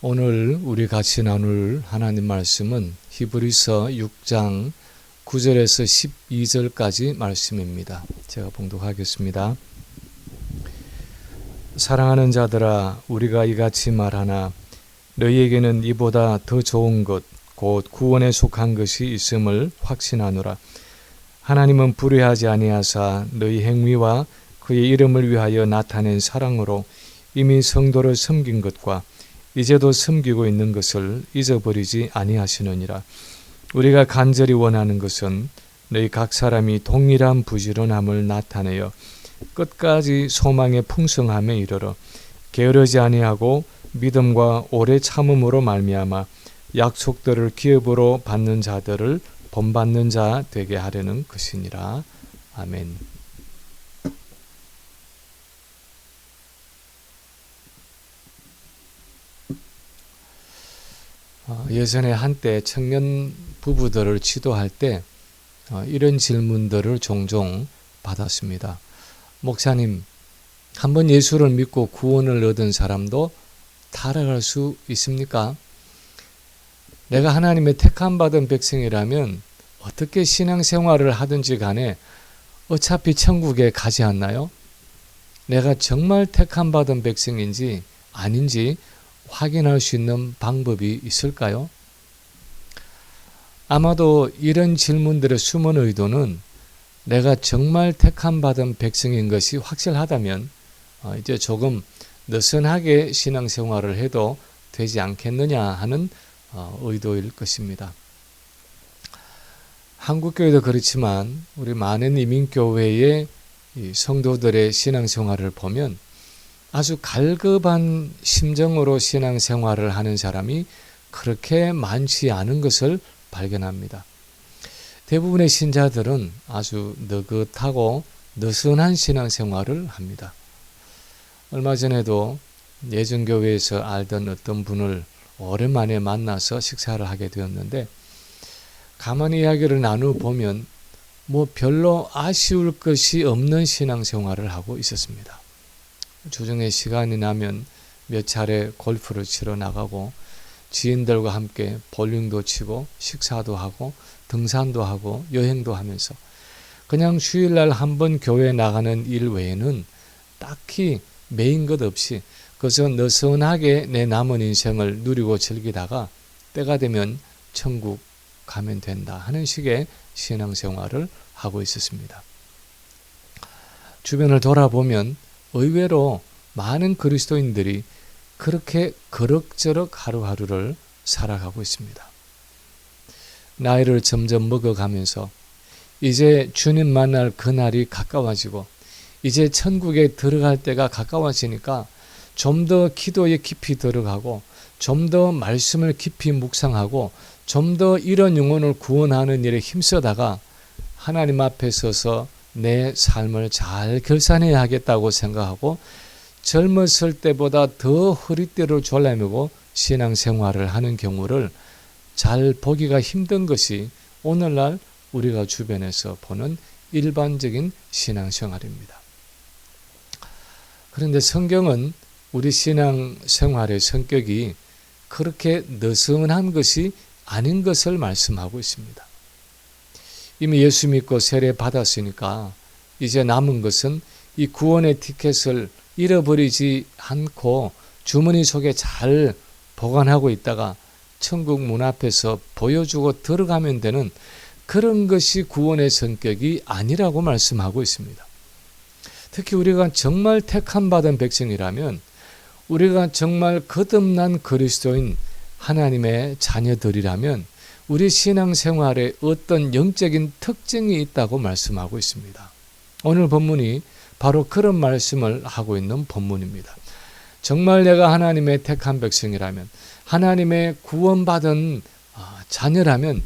오늘 우리 같이 나눌 하나님 말씀은 히브리서 6장 9절에서 12절까지 말씀입니다. 제가 봉독하겠습니다. 사랑하는 자들아, 우리가 이같이 말하나 너희에게는 이보다 더 좋은 것, 곧 구원에 속한 것이 있음을 확신하노라. 하나님은 불의하지 아니하사 너희 행위와 그의 이름을 위하여 나타낸 사랑으로 이미 성도를 섬긴 것과 이제도 섬기고 있는 것을 잊어버리지 아니하시느니라. 우리가 간절히 원하는 것은 너희 각 사람이 동일한 부지런함을 나타내어 끝까지 소망의 풍성함에 이르러 게으르지 아니하고 믿음과 오래 참음으로 말미암아 약속들을 기업으로 받는 자들을 본받는 자 되게 하려는 것이니라. 아멘. 예전에 한때 청년 부부들을 지도할 때 이런 질문들을 종종 받았습니다. 목사님, 한번 예수를 믿고 구원을 얻은 사람도 타락할 수 있습니까? 내가 하나님의 택함 받은 백성이라면 어떻게 신앙생활을 하든지 간에 어차피 천국에 가지 않나요? 내가 정말 택함 받은 백성인지 아닌지 확인할 수 있는 방법이 있을까요? 아마도 이런 질문들의 숨은 의도는 내가 정말 택함 받은 백성인 것이 확실하다면 이제 조금 느슨하게 신앙생활을 해도 되지 않겠느냐 하는 의도일 것입니다. 한국교회도 그렇지만 우리 많은 이민교회의 성도들의 신앙생활을 보면 아주 갈급한 심정으로 신앙생활을 하는 사람이 그렇게 많지 않은 것을 발견합니다. 대부분의 신자들은 아주 느긋하고 느슨한 신앙생활을 합니다. 얼마 전에도 예전교회에서 알던 어떤 분을 오랜만에 만나서 식사를 하게 되었는데 가만히 이야기를 나눠보면 별로 아쉬울 것이 없는 신앙생활을 하고 있었습니다. 주중에 시간이 나면 몇 차례 골프를 치러 나가고 지인들과 함께 볼링도 치고 식사도 하고 등산도 하고 여행도 하면서 그냥 주일날 한 번 교회 나가는 일 외에는 딱히 메인 것 없이 그저 느슨하게 내 남은 인생을 누리고 즐기다가 때가 되면 천국 가면 된다 하는 식의 신앙생활을 하고 있었습니다. 주변을 돌아보면 의외로 많은 그리스도인들이 그렇게 그럭저럭 하루하루를 살아가고 있습니다. 나이를 점점 먹어가면서 이제 주님 만날 그날이 가까워지고 이제 천국에 들어갈 때가 가까워지니까 좀 더 기도에 깊이 들어가고 좀 더 말씀을 깊이 묵상하고 좀 더 이런 영혼을 구원하는 일에 힘쓰다가 하나님 앞에 서서 내 삶을 잘 결산해야 하겠다고 생각하고 젊었을 때보다 더 허리띠를 졸라매고 신앙생활을 하는 경우를 잘 보기가 힘든 것이 오늘날 우리가 주변에서 보는 일반적인 신앙생활입니다. 그런데 성경은 우리 신앙생활의 성격이 그렇게 느슨한 것이 아닌 것을 말씀하고 있습니다. 이미 예수 믿고 세례 받았으니까 이제 남은 것은 이 구원의 티켓을 잃어버리지 않고 주머니 속에 잘 보관하고 있다가 천국 문 앞에서 보여주고 들어가면 되는 그런 것이 구원의 성격이 아니라고 말씀하고 있습니다. 특히 우리가 정말 택함 받은 백성이라면 우리가 정말 거듭난 그리스도인 하나님의 자녀들이라면 우리 신앙생활에 어떤 영적인 특징이 있다고 말씀하고 있습니다. 오늘 본문이 바로 그런 말씀을 하고 있는 본문입니다. 정말 내가 하나님의 택한 백성이라면 하나님의 구원받은 자녀라면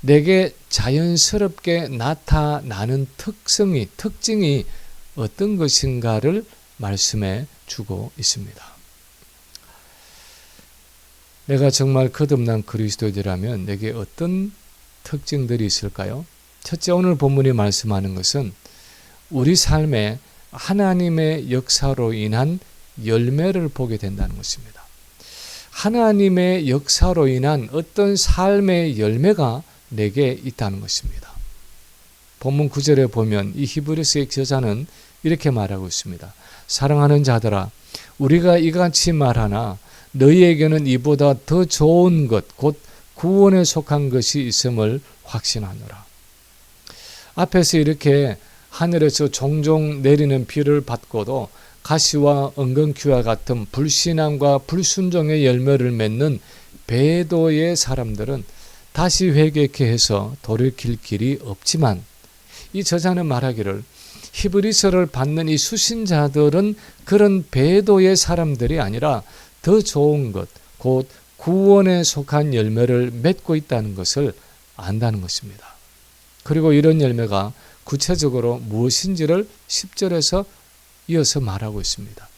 내게 자연스럽게 나타나는 특징이 어떤 것인가를 말씀해 주고 있습니다. 내가 정말 거듭난 그리스도인이라면 내게 어떤 특징들이 있을까요? 첫째, 오늘 본문이 말씀하는 것은 우리 삶에 하나님의 역사로 인한 열매를 보게 된다는 것입니다. 하나님의 역사로 인한 어떤 삶의 열매가 내게 있다는 것입니다. 본문 9절에 보면 이 히브리서의 저자는 이렇게 말하고 있습니다. 사랑하는 자들아, 우리가 이같이 말하나 너희에게는 이보다 더 좋은 것, 곧 구원에 속한 것이 있음을 확신하노라. 앞에서 이렇게 하늘에서 종종 내리는 비를 받고도 가시와 엉겅퀴와 같은 불신앙과 불순종의 열매를 맺는 배도의 사람들은 다시 회개케 해서 돌이킬 길이 없지만, 이 저자는 말하기를 히브리서를 받는 이 수신자들은 그런 배도의 사람들이 아니라 더 좋은 것, 곧 구원에 속한 열매를 맺고 있다는 것을 안다는 것입니다. 그리고 이런 열매가 구체적으로 무엇인지를 10절에서 이어서 말하고 있습니다.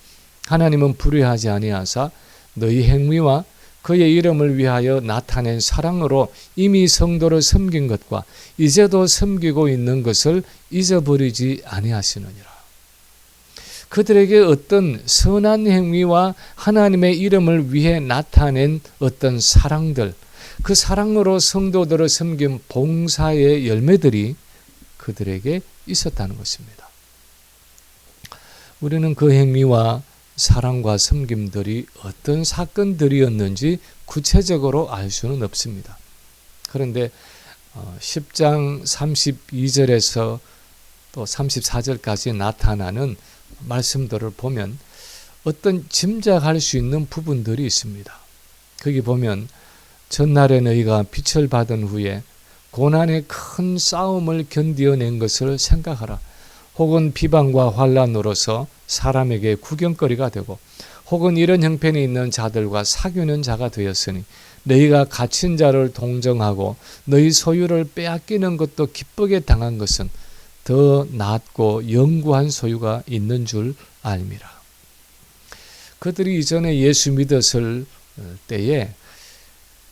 하나님은 불의하지 아니하사 너희 행위와 그의 이름을 위하여 나타낸 사랑으로 이미 성도를 섬긴 것과 이제도 섬기고 있는 것을 잊어버리지 아니하시느니라. 그들에게 어떤 선한 행위와 하나님의 이름을 위해 나타낸 어떤 사랑들, 그 사랑으로 성도들을 섬긴 봉사의 열매들이 그들에게 있었다는 것입니다. 우리는 그 행위와 사랑과 섬김들이 어떤 사건들이었는지 구체적으로 알 수는 없습니다. 그런데 10장 32절에서 또 34절까지 나타나는 말씀들을 보면 어떤 짐작할 수 있는 부분들이 있습니다. 거기 보면 전날에 너희가 빛을 받은 후에 고난의 큰 싸움을 견디어낸 것을 생각하라. 혹은 비방과 환난으로서 사람에게 구경거리가 되고 혹은 이런 형편이 있는 자들과 사귀는 자가 되었으니 너희가 갇힌 자를 동정하고 너희 소유를 빼앗기는 것도 기쁘게 당한 것은 더 낫고 영구한 소유가 있는 줄 알미라. 그들이 이전에 예수 믿었을 때에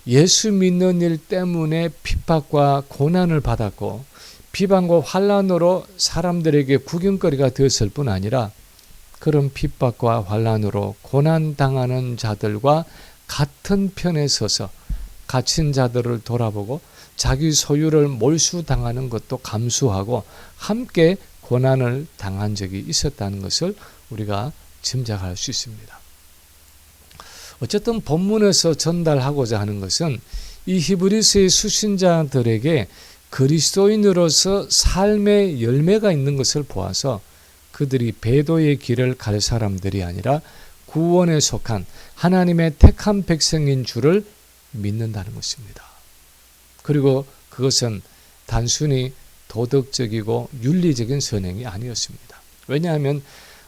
예수 믿는 일 때문에 핍박과 고난을 받았고 비방과 환난으로 사람들에게 구경거리가 되었을 뿐 아니라 그런 핍박과 환난으로 고난당하는 자들과 같은 편에 서서 갇힌 자들을 돌아보고 자기 소유를 몰수당하는 것도 감수하고 함께 고난을 당한 적이 있었다는 것을 우리가 짐작할 수 있습니다. 어쨌든 본문에서 전달하고자 하는 것은 이 히브리서의 수신자들에게 그리스도인으로서 삶의 열매가 있는 것을 보아서 그들이 배도의 길을 갈 사람들이 아니라 구원에 속한 하나님의 택한 백성인 줄을 믿는다는 것입니다. 그리고 그것은 단순히 도덕적이고 윤리적인 선행이 아니었습니다. 왜냐하면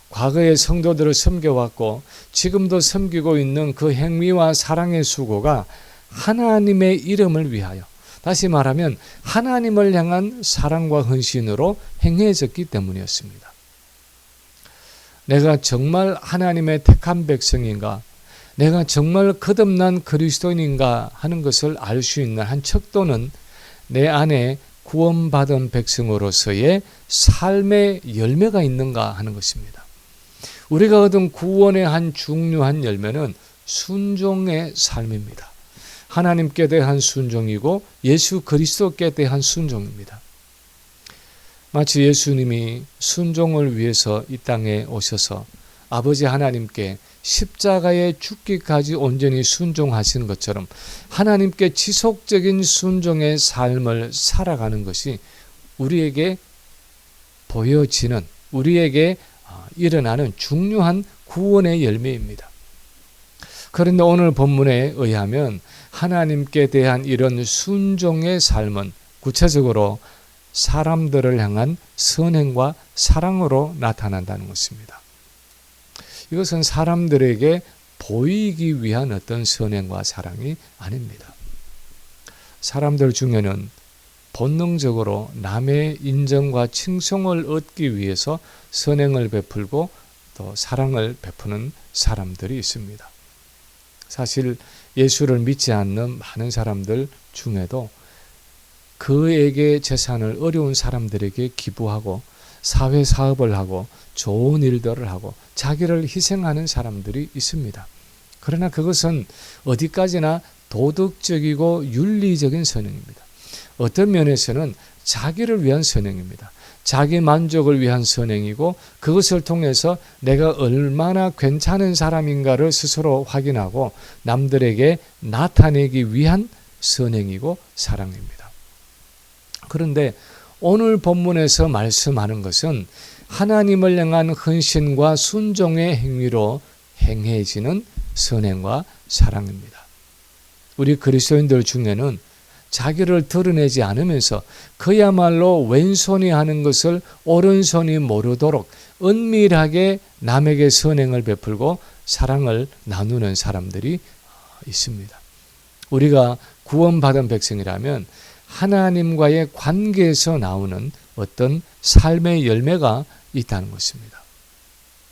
과거의 성도들을 섬겨왔고 지금도 섬기고 있는 그 행위와 사랑의 수고가 하나님의 이름을 위하여, 다시 말하면 하나님을 향한 사랑과 헌신으로 행해졌기 때문이었습니다. 내가 정말 하나님의 택한 백성인가, 내가 정말 거듭난 그리스도인인가 하는 것을 알 수 있는 한 척도는 내 안에 구원받은 백성으로서의 삶의 열매가 있는가 하는 것입니다. 우리가 얻은 구원의 한 중요한 열매는 순종의 삶입니다. 하나님께 대한 순종이고 예수 그리스도께 대한 순종입니다. 마치 예수님이 순종을 위해서 이 땅에 오셔서 아버지 하나님께 십자가에 죽기까지 온전히 순종하시는 것처럼 하나님께 지속적인 순종의 삶을 살아가는 것이 우리에게 보여지는, 우리에게 일어나는 중요한 구원의 열매입니다. 그런데 오늘 본문에 의하면 하나님께 대한 이런 순종의 삶은 구체적으로 사람들을 향한 선행과 사랑으로 나타난다는 것입니다. 이것은 사람들에게 보이기 위한 어떤 선행과 사랑이 아닙니다. 사람들 중에는 본능적으로 남의 인정과 칭송을 얻기 위해서 선행을 베풀고 또 사랑을 베푸는 사람들이 있습니다. 사실 예수를 믿지 않는 많은 사람들 중에도 그에게 재산을 어려운 사람들에게 기부하고 사회 사업을 하고 좋은 일들을 하고 자기를 희생하는 사람들이 있습니다. 그러나 그것은 어디까지나 도덕적이고 윤리적인 선행입니다. 어떤 면에서는 자기를 위한 선행입니다. 자기 만족을 위한 선행이고 그것을 통해서 내가 얼마나 괜찮은 사람인가를 스스로 확인하고 남들에게 나타내기 위한 선행이고 사랑입니다. 그런데 오늘 본문에서 말씀하는 것은 하나님을 향한 헌신과 순종의 행위로 행해지는 선행과 사랑입니다. 우리 그리스도인들 중에는 자기를 드러내지 않으면서 그야말로 왼손이 하는 것을 오른손이 모르도록 은밀하게 남에게 선행을 베풀고 사랑을 나누는 사람들이 있습니다. 우리가 구원받은 백성이라면 하나님과의 관계에서 나오는 어떤 삶의 열매가 있다는 것입니다.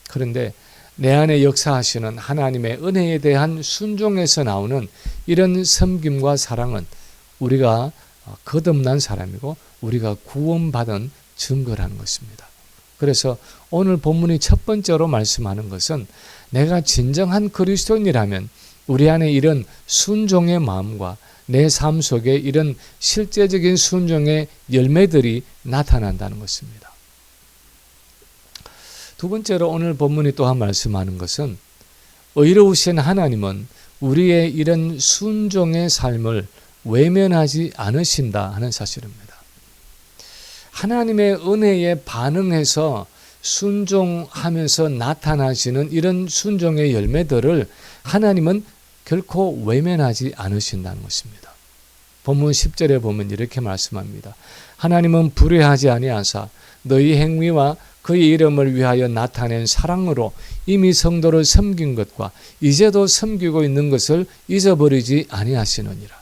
그런데 내 안에 역사하시는 하나님의 은혜에 대한 순종에서 나오는 이런 섬김과 사랑은 우리가 거듭난 사람이고 우리가 구원받은 증거라는 것입니다. 그래서 오늘 본문이 첫 번째로 말씀하는 것은 내가 진정한 그리스도인이라면 우리 안에 이런 순종의 마음과 내 삶 속에 이런 실제적인 순종의 열매들이 나타난다는 것입니다. 두 번째로 오늘 본문이 또한 말씀하는 것은 의로우신 하나님은 우리의 이런 순종의 삶을 외면하지 않으신다 하는 사실입니다. 하나님의 은혜에 반응해서 순종하면서 나타나시는 이런 순종의 열매들을 하나님은 결코 외면하지 않으신다는 것입니다. 본문 10절에 보면 이렇게 말씀합니다. 하나님은 불의하지 아니하사 너희 행위와 그의 이름을 위하여 나타낸 사랑으로 이미 성도를 섬긴 것과 이제도 섬기고 있는 것을 잊어버리지 아니하시느니라.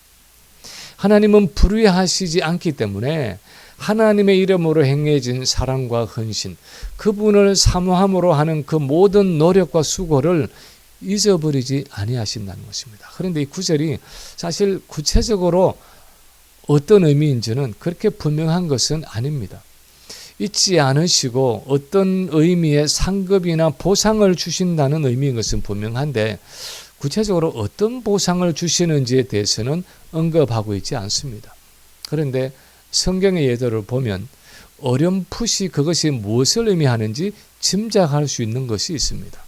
하나님은 불의하시지 않기 때문에 하나님의 이름으로 행해진 사랑과 헌신, 그분을 사모함으로 하는 그 모든 노력과 수고를 잊어버리지 아니하신다는 것입니다. 그런데 이 구절이 사실 구체적으로 어떤 의미인지는 그렇게 분명한 것은 아닙니다. 잊지 않으시고 어떤 의미의 상급이나 보상을 주신다는 의미인 것은 분명한데 구체적으로 어떤 보상을 주시는지에 대해서는 언급하고 있지 않습니다. 그런데 성경의 예들을 보면 어렴풋이 그것이 무엇을 의미하는지 짐작할 수 있는 것이 있습니다.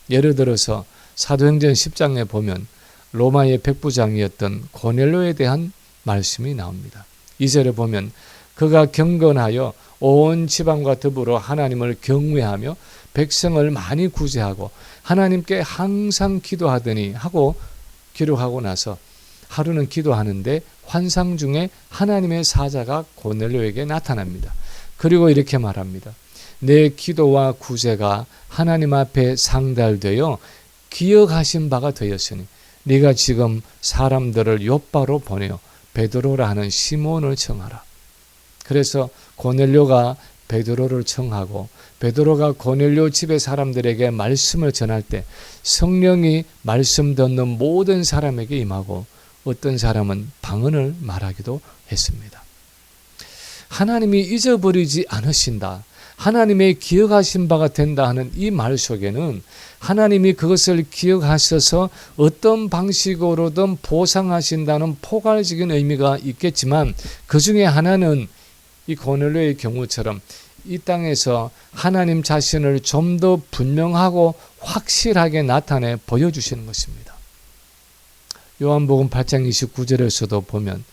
예를 들어서 사도행전 10장에 보면 로마의 백부장이었던 고넬료에 대한 말씀이 나옵니다. 2절에 보면 그가 경건하여 온 지방과 더불어 하나님을 경외하며 백성을 많이 구제하고 하나님께 항상 기도하더니 하고 기록하고 나서 하루는 기도하는데 환상 중에 하나님의 사자가 고넬료에게 나타납니다. 그리고 이렇게 말합니다. 내 기도와 구제가 하나님 앞에 상달되어 기억하신 바가 되었으니 네가 지금 사람들을 욥바로 보내어 베드로라 하는 시몬을 청하라. 그래서 고넬료가 베드로를 청하고 베드로가 고넬료 집의 사람들에게 말씀을 전할 때 성령이 말씀 듣는 모든 사람에게 임하고 어떤 사람은 방언을 말하기도 했습니다. 하나님이 잊어버리지 않으신다. 하나님의 기억하신 바가 된다 하는 이 말 속에는 하나님이 그것을 기억하셔서 어떤 방식으로든 보상하신다는 포괄적인 의미가 있겠지만 그 중에 하나는 이 고넬료의 경우처럼 이 땅에서 하나님 자신을 좀 더 분명하고 확실하게 나타내 보여주시는 것입니다. 요한복음 8장 29절에서도 보면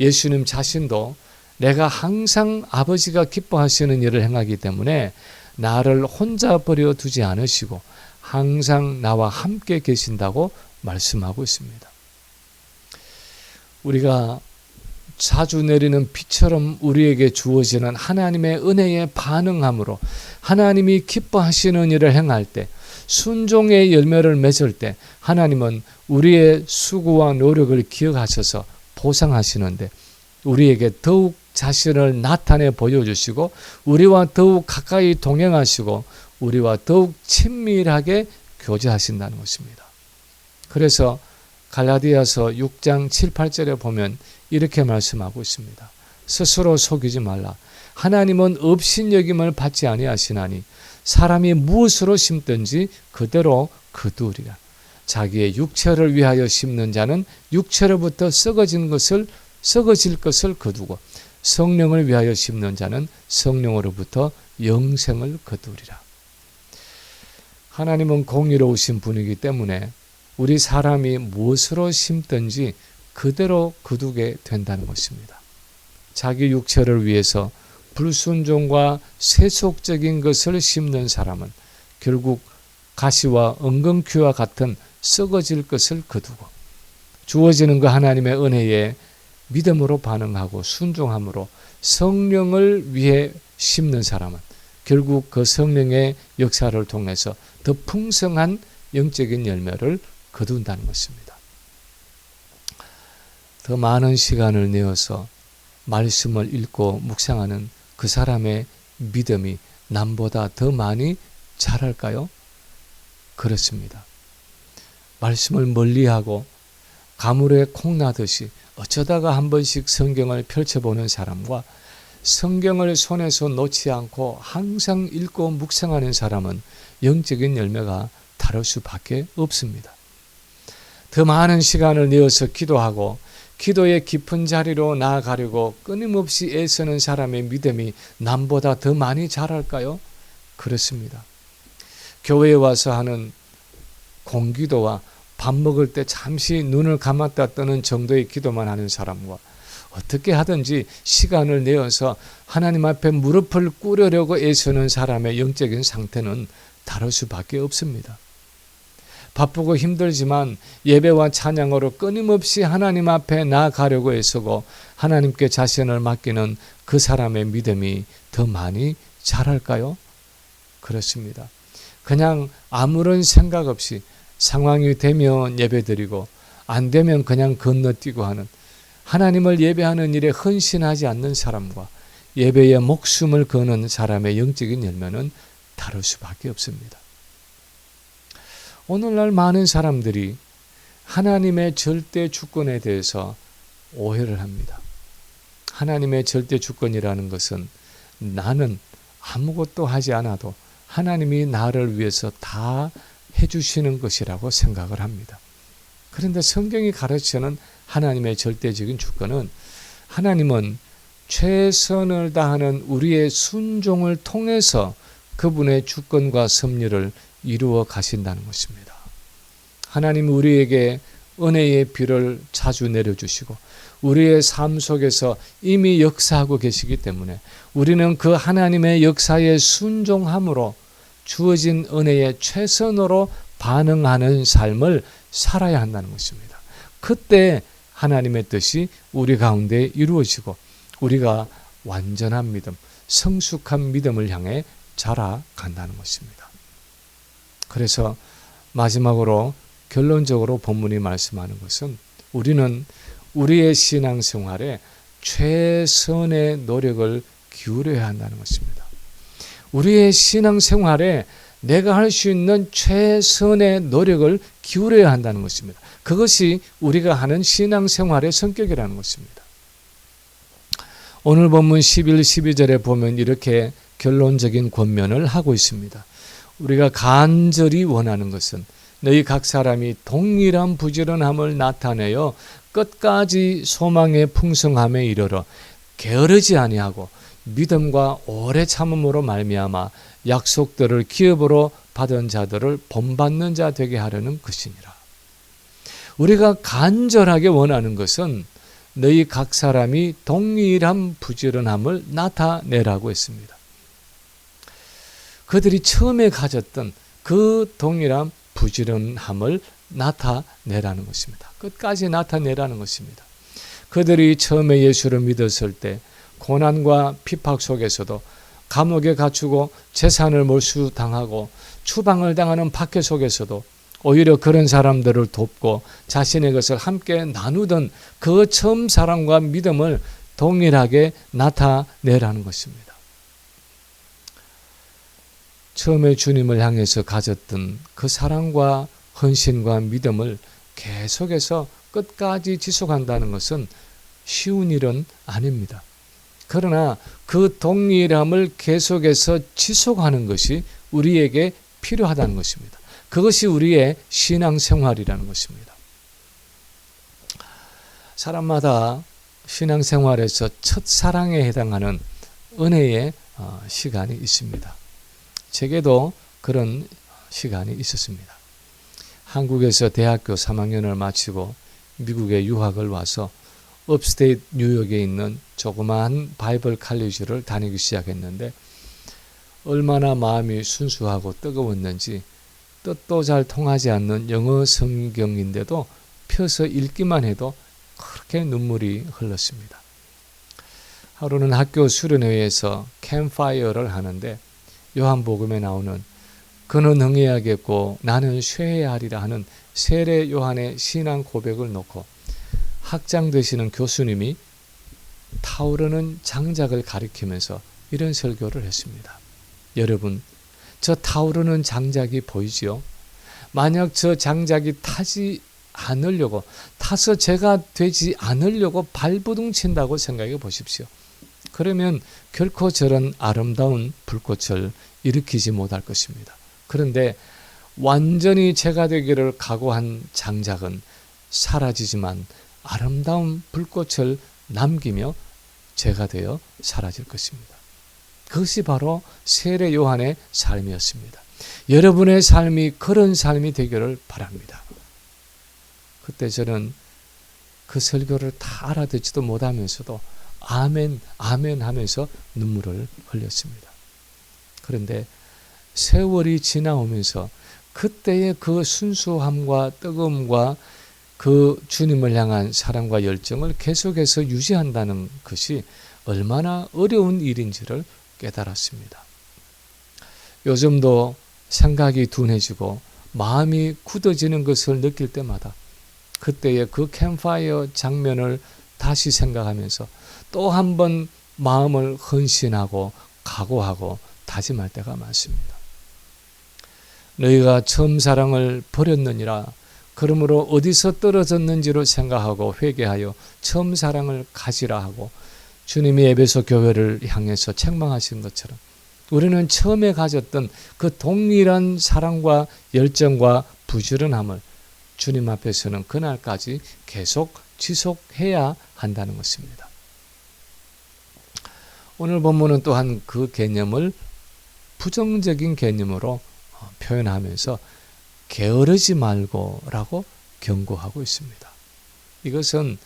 예수님 자신도 내가 항상 아버지가 기뻐하시는 일을 행하기 때문에 나를 혼자 버려두지 않으시고 항상 나와 함께 계신다고 말씀하고 있습니다. 우리가 자주 내리는 비처럼 우리에게 주어지는 하나님의 은혜에 반응함으로 하나님이 기뻐하시는 일을 행할 때 순종의 열매를 맺을 때 하나님은 우리의 수고와 노력을 기억하셔서 보상하시는데 우리에게 더욱 자신을 나타내 보여주시고 우리와 더욱 가까이 동행하시고 우리와 더욱 친밀하게 교제하신다는 것입니다. 그래서 갈라디아서 6장 7, 8절에 보면 이렇게 말씀하고 있습니다. 스스로 속이지 말라. 하나님은 업신여김을 받지 아니하시나니 사람이 무엇으로 심든지 그대로 거두리라. 자기의 육체를 위하여 심는 자는 육체로부터 썩어질 것을 거두고 성령을 위하여 심는 자는 성령으로부터 영생을 거두리라. 하나님은 공의로우신 분이기 때문에 우리 사람이 무엇으로 심든지 그대로 거두게 된다는 것입니다. 자기 육체를 위해서 불순종과 세속적인 것을 심는 사람은 결국 가시와 엉겅퀴와 같은 썩어질 것을 거두고 주어지는 그 하나님의 은혜에 믿음으로 반응하고 순종함으로 성령을 위해 심는 사람은 결국 그 성령의 역사를 통해서 더 풍성한 영적인 열매를 거둔다는 것입니다. 더 많은 시간을 내어서 말씀을 읽고 묵상하는 그 사람의 믿음이 남보다 더 많이 자랄까요? 그렇습니다. 말씀을 멀리하고 가물에 콩나듯이 어쩌다가 한 번씩 성경을 펼쳐보는 사람과 성경을 손에서 놓지 않고 항상 읽고 묵상하는 사람은 영적인 열매가 다를 수밖에 없습니다. 더 많은 시간을 내어서 기도하고 기도의 깊은 자리로 나아가려고 끊임없이 애쓰는 사람의 믿음이 남보다 더 많이 자랄까요? 그렇습니다. 교회에 와서 하는 공기도와 밥 먹을 때 잠시 눈을 감았다 뜨는 정도의 기도만 하는 사람과 어떻게 하든지 시간을 내어서 하나님 앞에 무릎을 꿇으려고 애쓰는 사람의 영적인 상태는 다를 수밖에 없습니다. 바쁘고 힘들지만 예배와 찬양으로 끊임없이 하나님 앞에 나아가려고 애쓰고 하나님께 자신을 맡기는 그 사람의 믿음이 더 많이 자랄까요? 그렇습니다. 그냥 아무런 생각 없이 상황이 되면 예배드리고 안 되면 그냥 건너뛰고 하는 하나님을 예배하는 일에 헌신하지 않는 사람과 예배에 목숨을 거는 사람의 영적인 열매는 다를 수밖에 없습니다. 오늘날 많은 사람들이 하나님의 절대 주권에 대해서 오해를 합니다. 하나님의 절대 주권이라는 것은 나는 아무것도 하지 않아도 하나님이 나를 위해서 다 해주시는 것이라고 생각을 합니다. 그런데 성경이 가르치는 하나님의 절대적인 주권은 하나님은 최선을 다하는 우리의 순종을 통해서 그분의 주권과 섭리를 이루어 가신다는 것입니다. 하나님 우리에게 은혜의 비를 자주 내려주시고 우리의 삶 속에서 이미 역사하고 계시기 때문에 우리는 그 하나님의 역사에 순종함으로 주어진 은혜에 최선으로 반응하는 삶을 살아야 한다는 것입니다. 그때 하나님의 뜻이 우리 가운데 이루어지고 우리가 완전한 믿음, 성숙한 믿음을 향해 자라간다는 것입니다. 그래서 마지막으로 결론적으로 본문이 말씀하는 것은 우리는 우리의 신앙생활에 최선의 노력을 기울여야 한다는 것입니다. 우리의 신앙생활에 내가 할 수 있는 최선의 노력을 기울여야 한다는 것입니다. 그것이 우리가 하는 신앙생활의 성격이라는 것입니다. 오늘 본문 11, 12절에 보면 이렇게 결론적인 권면을 하고 있습니다. 우리가 간절히 원하는 것은 너희 각 사람이 동일한 부지런함을 나타내어 끝까지 소망의 풍성함에 이르러 게으르지 아니하고 믿음과 오래 참음으로 말미암아 약속들을 기업으로 받은 자들을 본받는 자 되게 하려는 것이니라. 우리가 간절하게 원하는 것은 너희 각 사람이 동일한 부지런함을 나타내라고 했습니다. 그들이 처음에 가졌던 그 동일한 부지런함을 나타내라는 것입니다. 끝까지 나타내라는 것입니다. 그들이 처음에 예수를 믿었을 때 고난과 핍박 속에서도 감옥에 갇히고 재산을 몰수당하고 추방을 당하는 박해 속에서도 오히려 그런 사람들을 돕고 자신의 것을 함께 나누던 그 처음 사랑과 믿음을 동일하게 나타내라는 것입니다. 처음에 주님을 향해서 가졌던 그 사랑과 헌신과 믿음을 계속해서 끝까지 지속한다는 것은 쉬운 일은 아닙니다. 그러나 그 동일함을 계속해서 지속하는 것이 우리에게 필요하다는 것입니다. 그것이 우리의 신앙생활이라는 것입니다. 사람마다 신앙생활에서 첫사랑에 해당하는 은혜의 시간이 있습니다. 제게도 그런 시간이 있었습니다. 한국에서 대학교 3학년을 마치고 미국에 유학을 와서 업스테이트 뉴욕에 있는 조그마한 바이블 칼리지를 다니기 시작했는데 얼마나 마음이 순수하고 뜨거웠는지 뜻도 잘 통하지 않는 영어 성경인데도 펴서 읽기만 해도 그렇게 눈물이 흘렀습니다. 하루는 학교 수련회에서 캠파이어를 하는데 요한복음에 나오는 그는 흥해야겠고 나는 쇠해야 하리라 하는 세례 요한의 신앙 고백을 놓고 학장 되시는 교수님이 타오르는 장작을 가리키면서 이런 설교를 했습니다. 여러분, 저 타오르는 장작이 보이지요? 만약 저 장작이 타서 제가 되지 않으려고 발버둥 친다고 생각해 보십시오. 그러면 결코 저런 아름다운 불꽃을 일으키지 못할 것입니다. 그런데 완전히 제가 되기를 각오한 장작은 사라지지만 아름다운 불꽃을 남기며 제가 되어 사라질 것입니다. 그것이 바로 세례 요한의 삶이었습니다. 여러분의 삶이 그런 삶이 되기를 바랍니다. 그때 저는 그 설교를 다 알아듣지도 못하면서도 아멘, 아멘 하면서 눈물을 흘렸습니다. 그런데 세월이 지나오면서 그때의 그 순수함과 뜨거움과 그 주님을 향한 사랑과 열정을 계속해서 유지한다는 것이 얼마나 어려운 일인지를 깨달았습니다. 요즘도 생각이 둔해지고 마음이 굳어지는 것을 느낄 때마다 그때의 그 캠파이어 장면을 다시 생각하면서 또 한 번 마음을 헌신하고 각오하고 다짐할 때가 많습니다. 너희가 처음 사랑을 버렸느니라. 그러므로 어디서 떨어졌는지로 생각하고 회개하여 처음 사랑을 가지라 하고 주님이 에베소 교회를 향해서 책망하신 것처럼 우리는 처음에 가졌던 그 동일한 사랑과 열정과 부지런함을 주님 앞에서는 그날까지 계속 지속해야 한다는 것입니다. 오늘 본문은 또한 그 개념을 부정적인 개념으로 표현하면서 게으르지 말고라고 경고하고 있습니다. 이것은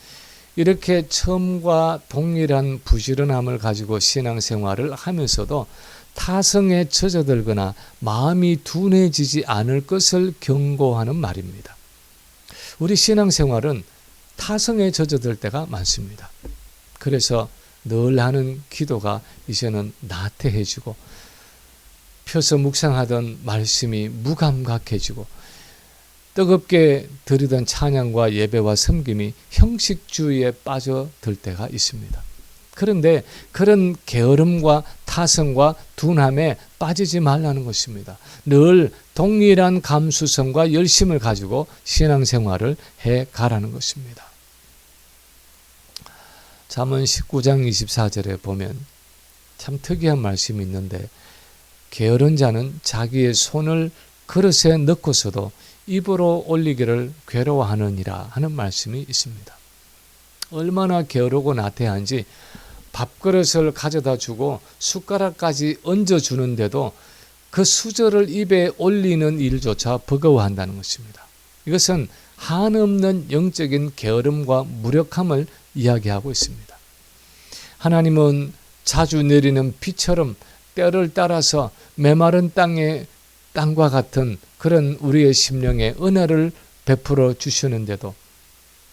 이렇게 처음과 동일한 부지런함을 가지고 신앙생활을 하면서도 타성에 젖어들거나 마음이 둔해지지 않을 것을 경고하는 말입니다. 우리 신앙생활은 타성에 젖어들 때가 많습니다. 그래서 늘 하는 기도가 이제는 나태해지고 펴서 묵상하던 말씀이 무감각해지고 뜨겁게 드리던 찬양과 예배와 섬김이 형식주의에 빠져들 때가 있습니다. 그런데 그런 게으름과 타성과 둔함에 빠지지 말라는 것입니다. 늘 동일한 감수성과 열심을 가지고 신앙생활을 해가라는 것입니다. 잠언 19장 24절에 보면 참 특이한 말씀이 있는데 게으른 자는 자기의 손을 그릇에 넣고서도 입으로 올리기를 괴로워하느니라 하는 말씀이 있습니다. 얼마나 게으르고 나태한지 밥그릇을 가져다 주고 숟가락까지 얹어주는데도 그 수저를 입에 올리는 일조차 버거워한다는 것입니다. 이것은 한없는 영적인 게으름과 무력함을 이야기하고 있습니다. 하나님은 자주 내리는 비처럼 때를 따라서 메마른 땅과 같은 그런 우리의 심령에 은혜를 베풀어 주시는데도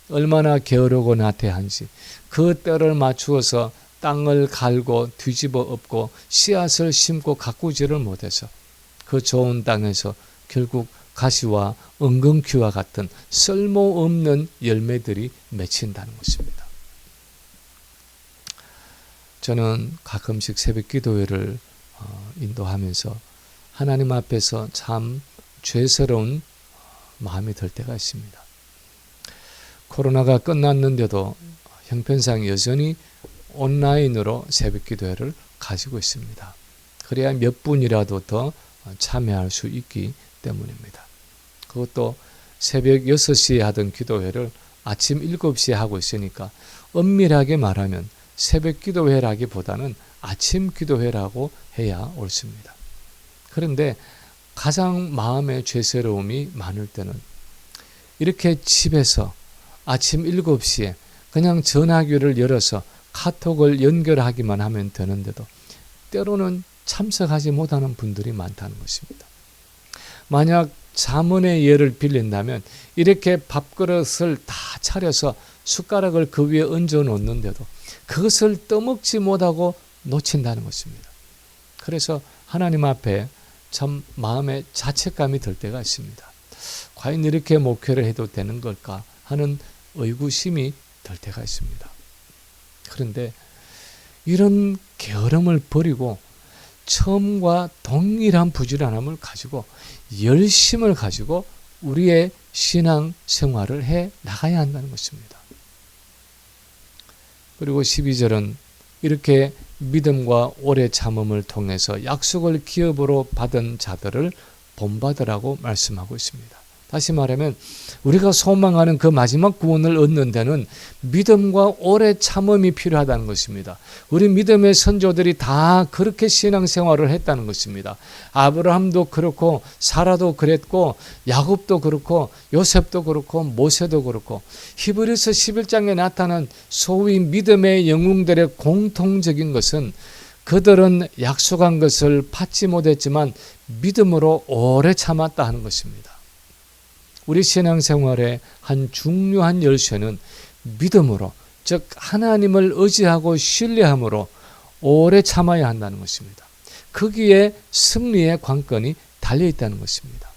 얼마나 게으르고 나태한지 그 때를 맞추어서 땅을 갈고 뒤집어 엎고 씨앗을 심고 가꾸지를 못해서 그 좋은 땅에서 결국 가시와 엉겅퀴와 같은 쓸모없는 열매들이 맺힌다는 것입니다. 저는 가끔씩 새벽 기도회를 인도하면서 하나님 앞에서 참 죄스러운 마음이 들 때가 있습니다. 코로나가 끝났는데도 형편상 여전히 온라인으로 새벽 기도회를 가지고 있습니다. 그래야 몇 분이라도 더 참여할 수 있기 때문입니다. 그것도 새벽 6시에 하던 기도회를 아침 7시에 하고 있으니까 엄밀하게 말하면 새벽 기도회라기보다는 아침 기도회라고 해야 옳습니다. 그런데 가장 마음의 죄스러움이 많을 때는 이렇게 집에서 아침 7시에 그냥 전화기를 열어서 카톡을 연결하기만 하면 되는데도 때로는 참석하지 못하는 분들이 많다는 것입니다. 만약 잠언의 예를 빌린다면 이렇게 밥그릇을 다 차려서 숟가락을 그 위에 얹어 놓는데도 그것을 떠먹지 못하고 놓친다는 것입니다. 그래서 하나님 앞에 참 마음에 자책감이 들 때가 있습니다. 과연 이렇게 목회를 해도 되는 걸까 하는 의구심이 들 때가 있습니다. 그런데 이런 게으름을 버리고 처음과 동일한 부지런함을 가지고 열심을 가지고 우리의 신앙 생활을 해 나가야 한다는 것입니다. 그리고 12절은 이렇게 믿음과 오래 참음을 통해서 약속을 기업으로 받은 자들을 본받으라고 말씀하고 있습니다. 다시 말하면 우리가 소망하는 그 마지막 구원을 얻는 데는 믿음과 오래 참음이 필요하다는 것입니다. 우리 믿음의 선조들이 다 그렇게 신앙생활을 했다는 것입니다. 아브라함도 그렇고 사라도 그랬고 야곱도 그렇고 요셉도 그렇고 모세도 그렇고 히브리서 11장에 나타난 소위 믿음의 영웅들의 공통적인 것은 그들은 약속한 것을 받지 못했지만 믿음으로 오래 참았다 하는 것입니다. 우리 신앙생활의 한 중요한 열쇠는 믿음으로, 즉 하나님을 의지하고 신뢰함으로 오래 참아야 한다는 것입니다. 거기에 승리의 관건이 달려있다는 것입니다.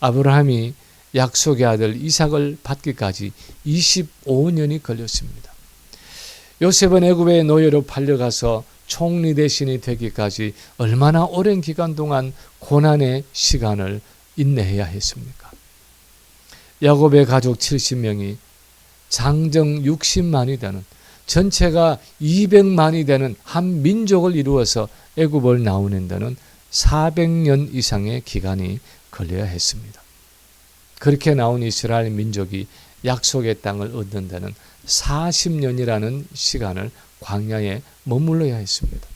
아브라함이 약속의 아들 이삭을 받기까지 25년이 걸렸습니다. 요셉은 애굽의 노예로 팔려가서 총리 대신이 되기까지 얼마나 오랜 기간 동안 고난의 시간을 인내해야 했습니까? 야곱의 가족 70명이 장정 60만이 되는, 전체가 200만이 되는 한 민족을 이루어서 애굽을 나오는 데는 400년 이상의 기간이 걸려야 했습니다. 그렇게 나온 이스라엘 민족이 약속의 땅을 얻는 데는 40년이라는 시간을 광야에 머물러야 했습니다.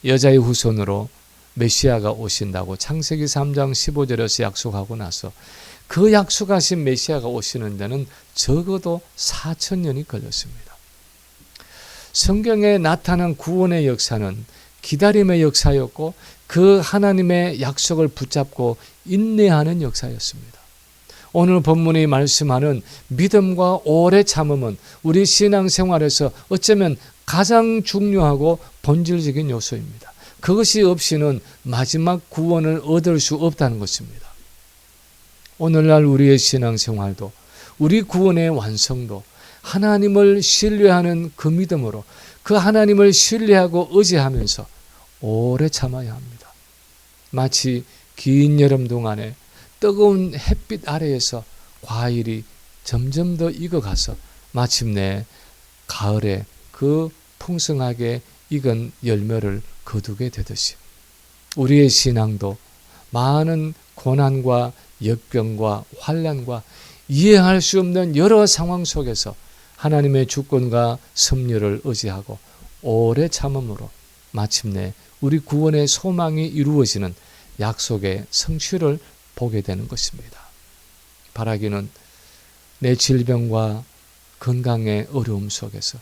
여자의 후손으로 메시아가 오신다고 창세기 3장 15절에서 약속하고 나서 그 약속하신 메시아가 오시는 데는 적어도 4,000년이 걸렸습니다. 성경에 나타난 구원의 역사는 기다림의 역사였고 그 하나님의 약속을 붙잡고 인내하는 역사였습니다. 오늘 본문이 말씀하는 믿음과 오래 참음은 우리 신앙생활에서 어쩌면 가장 중요하고 본질적인 요소입니다. 그것이 없이는 마지막 구원을 얻을 수 없다는 것입니다. 오늘날 우리의 신앙생활도 우리 구원의 완성도 하나님을 신뢰하는 그 믿음으로 그 하나님을 신뢰하고 의지하면서 오래 참아야 합니다. 마치 긴 여름 동안에 뜨거운 햇빛 아래에서 과일이 점점 더 익어가서 마침내 가을에 그 풍성하게 익은 열매를 거두게 되듯이 우리의 신앙도 많은 고난과 역경과 환난과 이해할 수 없는 여러 상황 속에서 하나님의 주권과 섭리를 의지하고 오래 참음으로 마침내 우리 구원의 소망이 이루어지는 약속의 성취를 보게 되는 것입니다. 바라기는 내 질병과 건강의 어려움 속에서,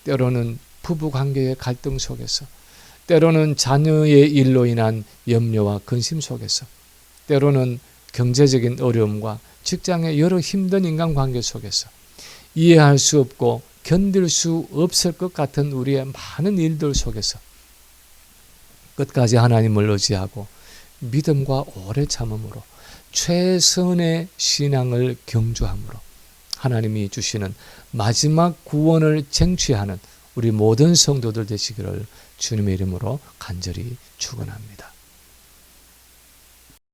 때로는 부부관계의 갈등 속에서, 때로는 자녀의 일로 인한 염려와 근심 속에서, 때로는 경제적인 어려움과 직장의 여러 힘든 인간관계 속에서 이해할 수 없고 견딜 수 없을 것 같은 우리의 많은 일들 속에서 끝까지 하나님을 의지하고 믿음과 오래 참음으로 최선의 신앙을 경주함으로 하나님이 주시는 마지막 구원을 쟁취하는 우리 모든 성도들 되시기를 주님의 이름으로 간절히 축원합니다.